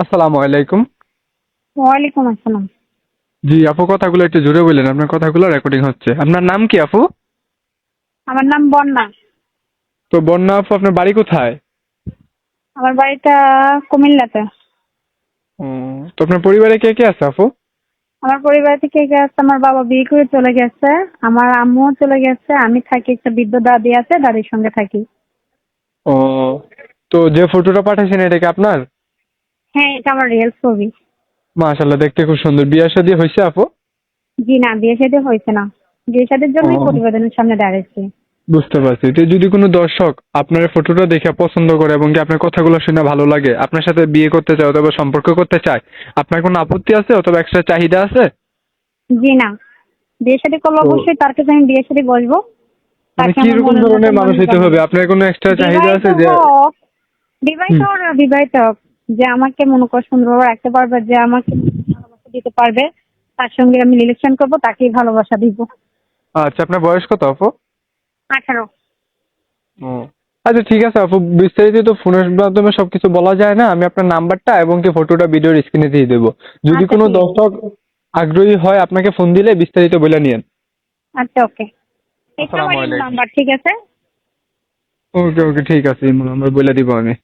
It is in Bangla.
আসসালামু আলাইকুম। ওয়ালাইকুম আসসালাম। জি আপু, কথাগুলো একটু জোরে বললেন, আপনার কথাগুলো রেকর্ডিং হচ্ছে। আপনার নাম কি আপু? আমার নাম বন্যা। তো বন্যা আপু, আপনার বাড়ি কোথায়? আমার বাড়িটা কুমিল্লাতে। ও, তো আপনার পরিবারে কে কে আছে আপু? আমার পরিবার থেকে গেছে, আমার বাবা বিয়ে করে চলে গেছে, আমার আম্মুও চলে গেছে, আমি থাকি, একটা বৃদ্ধ দাদি আছে, দাদির সঙ্গে থাকি। ও, তো যে ফটোটা পাঠাইছেন এটা কি আপনার? হ্যাঁ, এটা আমার রিয়েল ছবি। মাশাআল্লাহ, দেখতে খুব সুন্দর। বিয়ে শাদী হয়েছে আপু? জি না, বিয়ে শাদী হয়েছে না। বিয়ে শাদীর ও, জন্যই প্রতিবেদনের সামনে দাঁড়িয়েছি। বুঝতে পারছি। তো যদি কোনো দর্শক আপনার ফটোটা দেখে পছন্দ করে এবং কি আপনার কথাগুলো শুনে ভালো লাগে, আপনার সাথে বিয়ে করতে চায় অথবা সম্পর্ক করতে চায়, আপনার কোনো আপত্তি আছে অথবা এক্সট্রা চাহিদা আছে? জি না, বিয়ে শাদী করলে তো অবশ্যই তার কাছে আমি বিয়ে শাদী বসবো। মানে তাকে কি আমার রকম মনের মতো ধরনের মানুষ মানুষ হইতে বানাবো। হবে? আপনার কোনো এক্সট্রা চাহিদা বিবাহিত আছে যে? হোক, বিবাহিত হুম। হোক আর বিবাহিত হোক, যে আমাকে মনে কর সুন্দরভাবে রাখতে পারবে, যে আমাকে ভালোবাসা দিতে পারবে, তার সঙ্গে আমি রিলেশন করবো, তাকেই ভালোবাসা দিব। আচ্ছা, আপনার বয়স কত আপু? 18। ও, আচ্ছা ঠিক আছে আপু, বিস্তারিত তো ফোনের মাধ্যমে সবকিছু বলা যায় না। আমি আপনার নাম্বারটা এবং কি ফটোটা ভিডিওর স্ক্রিনে দিয়ে দেবো। যদি আচ্ছা কোনো ঠিক আছে। দর্শক আগ্রহী হয় আপনাকে ফোন দিলে বিস্তারিত বলে নিয়েন। আচ্ছা ওকে। এটা আসসালামু আমার ইমো আলাইকুম। নাম্বার, ঠিক আছে। ওকে ওকে, ঠিক আছে, নাম্বার বলে দিব আমি।